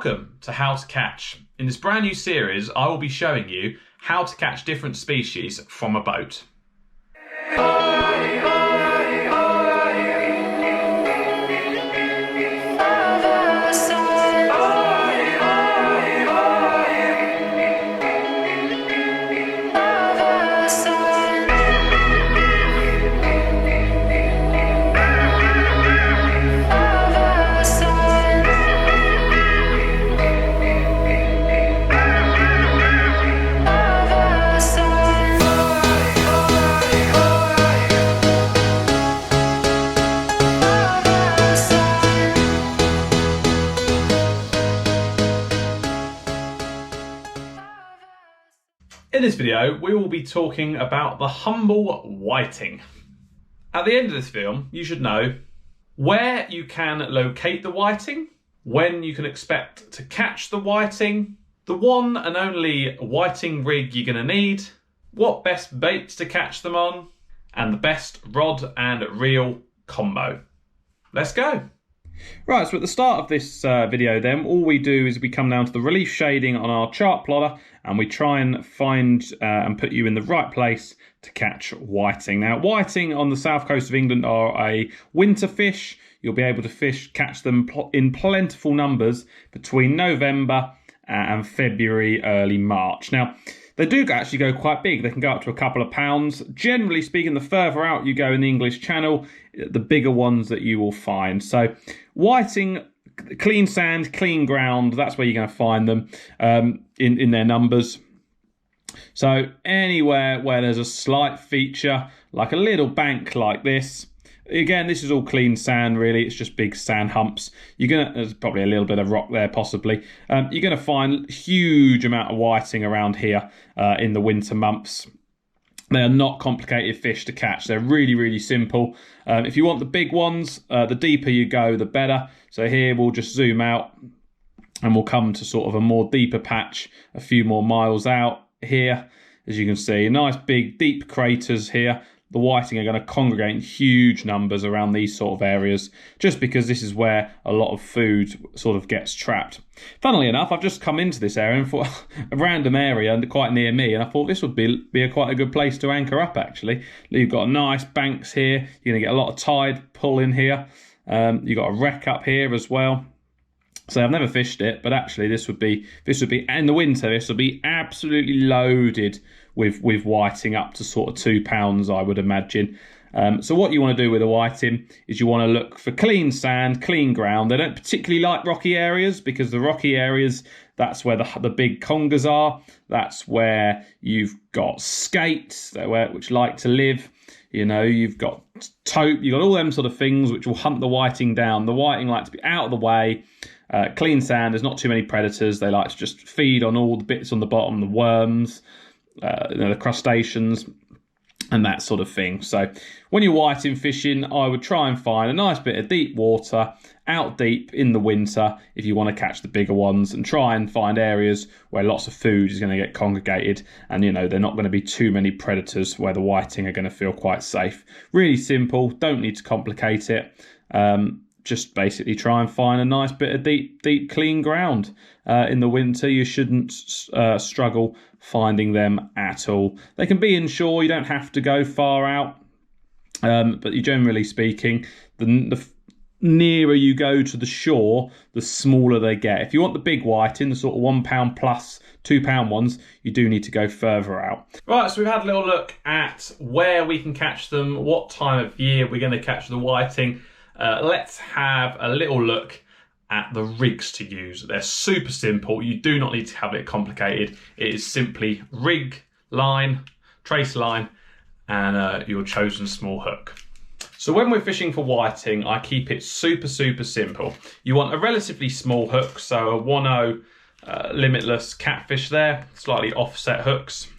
Welcome to How to Catch. In this brand new series, I will be showing you how to catch different species from a boat. In this video, we will be talking about the humble whiting. At the end of this film, you should know where you can locate the whiting, when you can expect to catch the whiting, the one and only whiting rig you're going to need, what best baits to catch them on, and the best rod and reel combo. Let's go. Right, so at the start of this video then, all we do is we come down to the relief shading on our chart plotter and we try and find and put you in the right place to catch whiting. Now, whiting on the south coast of England are a winter fish. You'll be able to catch them in plentiful numbers between November and February, early March. Now, they do actually go quite big. They can go up to a couple of pounds. Generally speaking, the further out you go in the English Channel, the bigger ones that you will find. So whiting, clean sand, clean ground, that's where you're going to find them in their numbers. So anywhere where there's a slight feature, like a little bank like this, again, this is all clean sand, really. It's just big sand humps. There's probably a little bit of rock there, possibly. You're going to find huge amount of whiting around here in the winter months. They are not complicated fish to catch. They're really, really simple. If you want the big ones, the deeper you go, the better. So here we'll just zoom out and we'll come to sort of a more deeper patch, a few more miles out here. As you can see, nice big deep craters here. The whiting are going to congregate in huge numbers around these sort of areas, just because this is where a lot of food sort of gets trapped. Funnily enough, I've just come into this area and thought a random area and quite near me, and I thought this would be quite a good place to anchor up, actually. You've got nice banks here. You're going to get a lot of tide pull in here. You've got a wreck up here as well. So I've never fished it, but actually this would be in the winter, this would be absolutely loaded with whiting up to sort of 2 pounds, I would imagine. So what you want to do with a whiting is you want to look for clean sand, clean ground. They don't particularly like rocky areas, because the rocky areas, that's where the big congers are. That's where you've got skates, which like to live. You know, you've got tope, you've got all them sort of things which will hunt the whiting down. The whiting like to be out of the way. Clean sand, there's not too many predators. They like to just feed on all the bits on the bottom, the worms, the crustaceans, and that sort of thing. So when you're whiting fishing, I would try and find a nice bit of deep water, out deep in the winter, if you want to catch the bigger ones, and try and find areas where lots of food is going to get congregated, and they're not going to be too many predators, where the whiting are going to feel quite safe. Really simple, don't need to complicate it. Just basically try and find a nice bit of deep, clean ground. In the winter, you shouldn't struggle finding them at all. They can be inshore, you don't have to go far out. But generally speaking, the nearer you go to the shore, the smaller they get. If you want the big whiting, the sort of 1 pound plus, 2 pound ones, you do need to go further out. Right, so we've had a little look at where we can catch them, what time of year we're going to catch the whiting. Let's have a little look at the rigs to use. They're super simple. You do not need to have it complicated. It is simply rig, line, trace line, and your chosen small hook. So when we're fishing for whiting, I keep it super, super simple. You want a relatively small hook, so a 1/0 limitless catfish there, slightly offset hooks.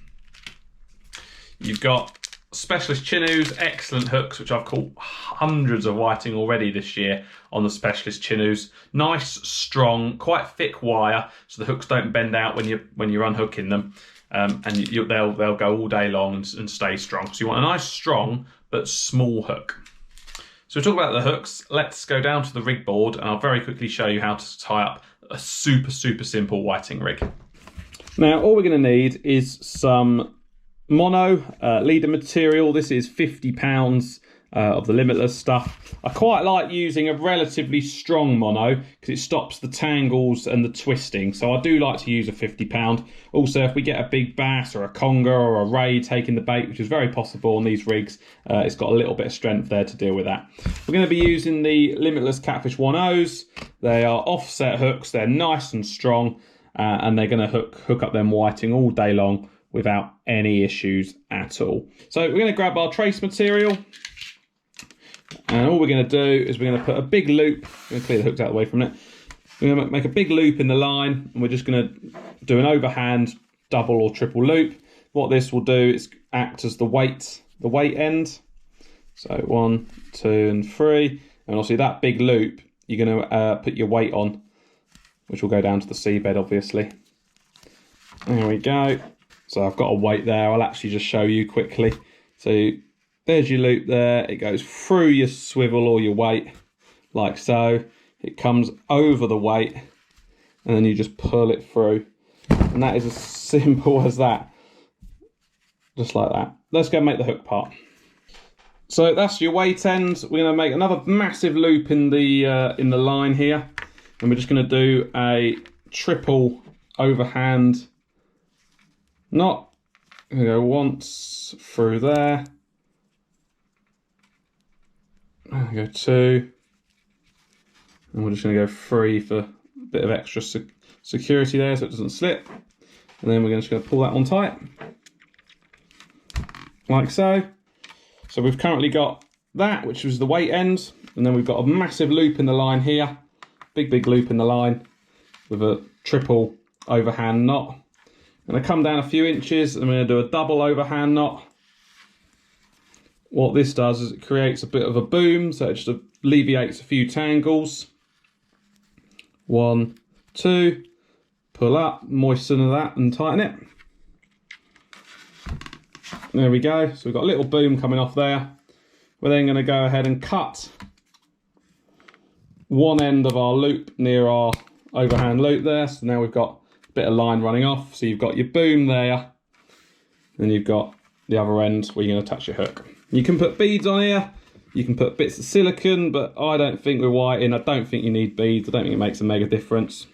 You've got Specialist Chinnoos, excellent hooks, which I've caught hundreds of whiting already this year on the Specialist Chinnoos. Nice, strong, quite thick wire, so the hooks don't bend out when you're unhooking them, and they'll go all day long and stay strong. So you want a nice, strong but small hook. So we talk about the hooks. Let's go down to the rig board, and I'll very quickly show you how to tie up a super simple whiting rig. Now all we're going to need is some mono leader material. This is 50 pounds of the Limitless stuff. I quite like using a relatively strong mono because it stops the tangles and the twisting, so I do like to use a 50 pound. Also, if we get a big bass or a conger or a ray taking the bait, which is very possible on these rigs, it's got a little bit of strength there to deal with that. We're going to be using the Limitless Catfish 1.0s. They are offset hooks, they're nice and strong, and they're going to hook up them whiting all day long without any issues at all. So we're going to grab our trace material, and all we're going to do is we're going to put a big loop. I'm going to clear the hooks out of the way from it. We're going to make a big loop in the line, and we're just going to do an overhand double or triple loop. What this will do is act as the weight end. So 1, 2, and 3, and obviously that big loop you're going to put your weight on, which will go down to the seabed, obviously. There we go. So I've got a weight there. I'll actually just show you quickly. So there's your loop there. It goes through your swivel or your weight, like so. It comes over the weight, and then you just pull it through. And that is as simple as that. Just like that. Let's go make the hook part. So that's your weight end. We're going to make another massive loop in the line here. And we're just going to do a triple overhand knot. I'm going to go once through there. I'm going to go 2. And we're just going to go 3 for a bit of extra security there so it doesn't slip. And then we're just going to pull that on tight. Like so. So we've currently got that, which was the weight end. And then we've got a massive loop in the line here. Big loop in the line with a triple overhand knot. I'm going to come down a few inches and I'm going to do a double overhand knot. What this does is it creates a bit of a boom, so it just alleviates a few tangles. 1, 2, pull up, moisten that and tighten it. There we go, so we've got a little boom coming off there. We're then going to go ahead and cut one end of our loop near our overhand loop there. So now we've got a bit of line running off. So you've got your boom there, and you've got the other end where you're going to attach your hook. You can put beads on here, you can put bits of silicone, but I don't think with whiting, I don't think you need beads. I don't think it makes a mega difference.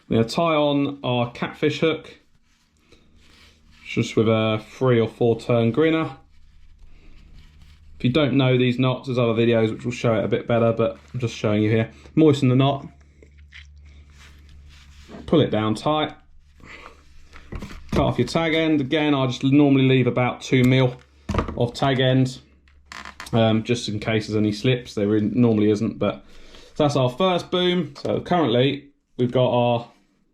We're going to tie on our catfish hook, just with a 3 or 4 turn grinner. If you don't know these knots, there's other videos which will show it a bit better, but I'm just showing you here. Moisten the knot, pull it down tight, cut off your tag end. Again, I just normally leave about 2 mil of tag end, just in case there's any slips. There normally isn't, but so that's our first boom. So currently we've got our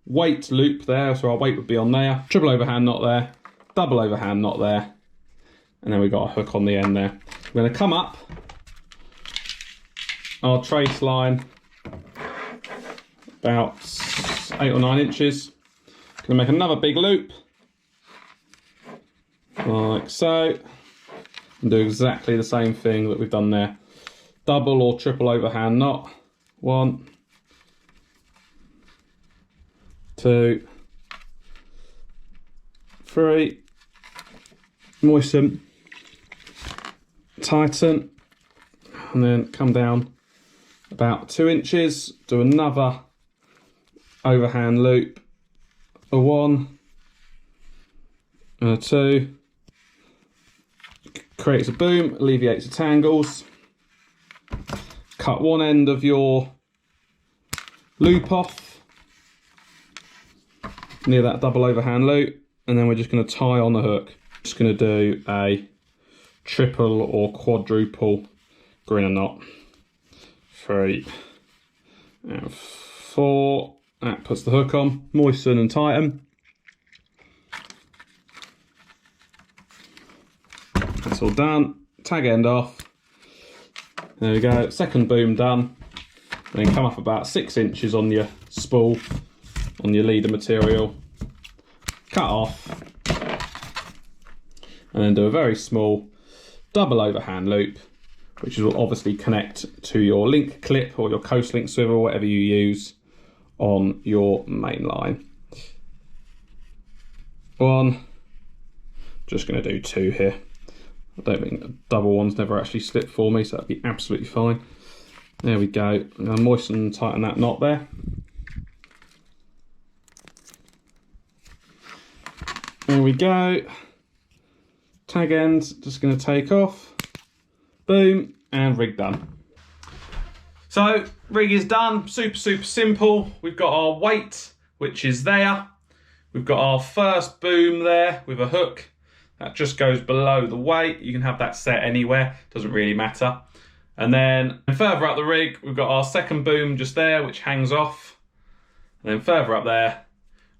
weight loop there, so our weight would be on there, triple overhand knot there, double overhand knot there, and then we've got a hook on the end there. We're going to come up our trace line about 8 or 9 inches. Going to make another big loop, like so, and do exactly the same thing that we've done there. Double or triple overhand knot. 1, 2, 3, moisten, tighten, and then come down about 2 inches, do another overhand loop, a 1 and a 2, creates a boom, alleviates the tangles, cut one end of your loop off near that double overhand loop, and then we're just going to tie on the hook. Just going to do a triple or quadruple grinner knot. 3 and 4. That puts the hook on. Moisten and tighten. That's all done. Tag end off. There we go. Second boom done. Then come up about 6 inches on your spool, on your leader material. Cut off. And then do a very small double overhand loop, which will obviously connect to your link clip or your coast link swivel, whatever you use, on your main line. 1, just going to do 2 here. I don't think a double one's never actually slipped for me, so that'd be absolutely fine. There we go. I'm going to moisten and tighten that knot there. There we go. Tag ends, just going to take off. Boom, and rig done. So, rig is done. Super simple. We've got our weight, which is there. We've got our first boom there with a hook. That just goes below the weight. You can have that set anywhere, doesn't really matter. And then further up the rig, we've got our second boom just there, which hangs off. And then further up there,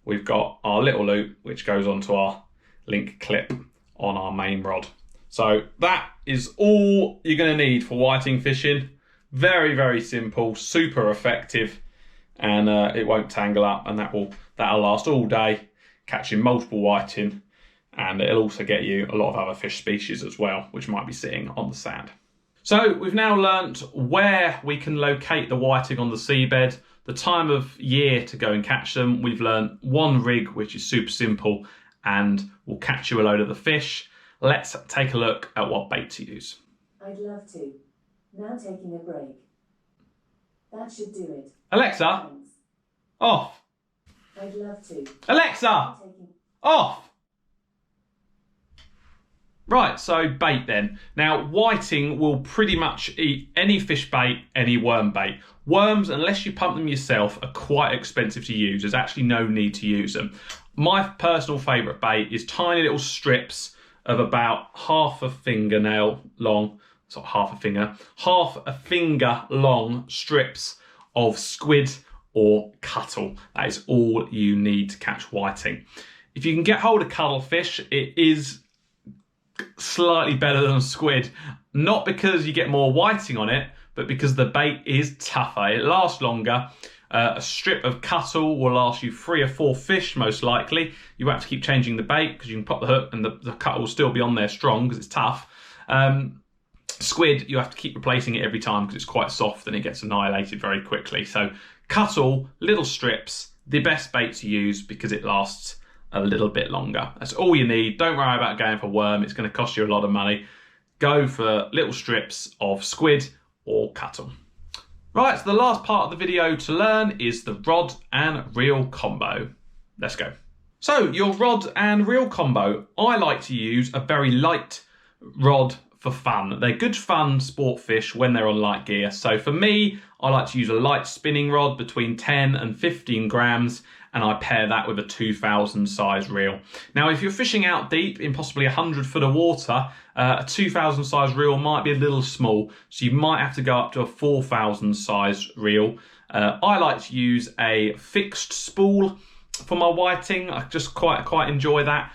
we've got our little loop, which goes onto our link clip on our main rod. So that is all you're going to need for whiting fishing. Very simple, super effective, and it won't tangle up, and that'll last all day, catching multiple whiting, and it'll also get you a lot of other fish species as well, which might be sitting on the sand. So we've now learnt where we can locate the whiting on the seabed, the time of year to go and catch them. We've learnt one rig, which is super simple and will catch you a load of the fish. Let's take a look at what bait to use. I'd love to. Now taking a break. That should do it. Alexa, Thanks. off. I'd love to. Alexa, off. Right, so bait then. Now, whiting will pretty much eat any fish bait, any worm bait. Worms, unless you pump them yourself, are quite expensive to use. There's actually no need to use them. My personal favourite bait is tiny little strips of about half a fingernail long, so half a finger long strips of squid or cuttle. That is all you need to catch whiting. If you can get hold of cuttlefish, it is slightly better than squid, not because you get more whiting on it, but because the bait is tougher. It lasts longer. A strip of cuttle will last you 3 or 4 fish, most likely. You won't have to keep changing the bait because you can pop the hook and the cuttle will still be on there strong because it's tough. Squid, you have to keep replacing it every time because it's quite soft and it gets annihilated very quickly. So cuttle, little strips, the best bait to use because it lasts a little bit longer. That's all you need. Don't worry about going for worm. It's going to cost you a lot of money. Go for little strips of squid or cuttle. Right, so the last part of the video to learn is the rod and reel combo. Let's go. So your rod and reel combo, I like to use a very light rod for fun. They're good fun sport fish when they're on light gear. So for me, I like to use a light spinning rod between 10 and 15 grams, and I pair that with a 2000 size reel. Now, if you're fishing out deep in possibly 100 foot of water, a 2000 size reel might be a little small, so you might have to go up to a 4000 size reel. I like to use a fixed spool for my whiting. I just quite enjoy that.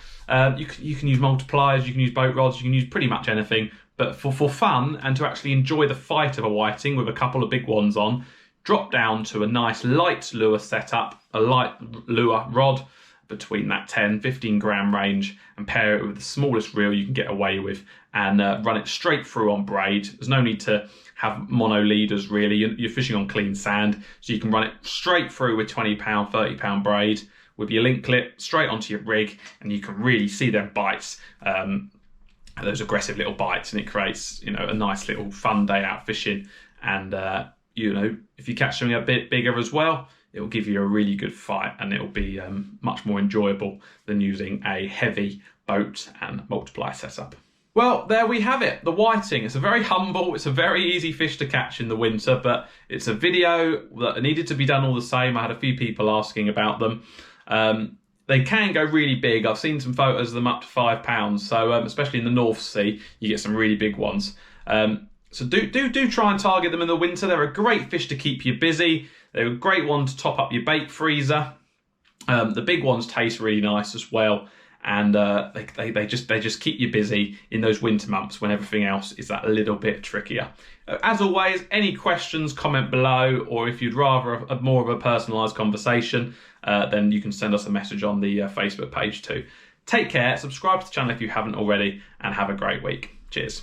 You can use multipliers, you can use boat rods, you can use pretty much anything. But for fun and to actually enjoy the fight of a whiting with a couple of big ones on, drop down to a nice light lure setup, a light lure rod between that 10-15 gram range, and pair it with the smallest reel you can get away with, and run it straight through on braid. There's no need to have mono leaders really. You're fishing on clean sand, so you can run it straight through with 20 pound, 30 pound braid with your link clip straight onto your rig, and you can really see them bites. Those aggressive little bites, and it creates, you know, a nice little fun day out fishing. And you know, if you catch something a bit bigger as well, it will give you a really good fight, and it will be much more enjoyable than using a heavy boat and multiply setup. Well, there we have it, the whiting. It's a very humble, it's a very easy fish to catch in the winter, but it's a video that needed to be done all the same. I had a few people asking about them. They can go really big. I've seen some photos of them up to 5 pounds. So especially in the North Sea, you get some really big ones. So do try and target them in the winter. They're a great fish to keep you busy. They're a great one to top up your bait freezer. The big ones taste really nice as well. And they just keep you busy in those winter months when everything else is that little bit trickier. As always, any questions, comment below, or if you'd rather more of a personalised conversation, then you can send us a message on the Facebook page too. Take care, subscribe to the channel if you haven't already, and have a great week. Cheers.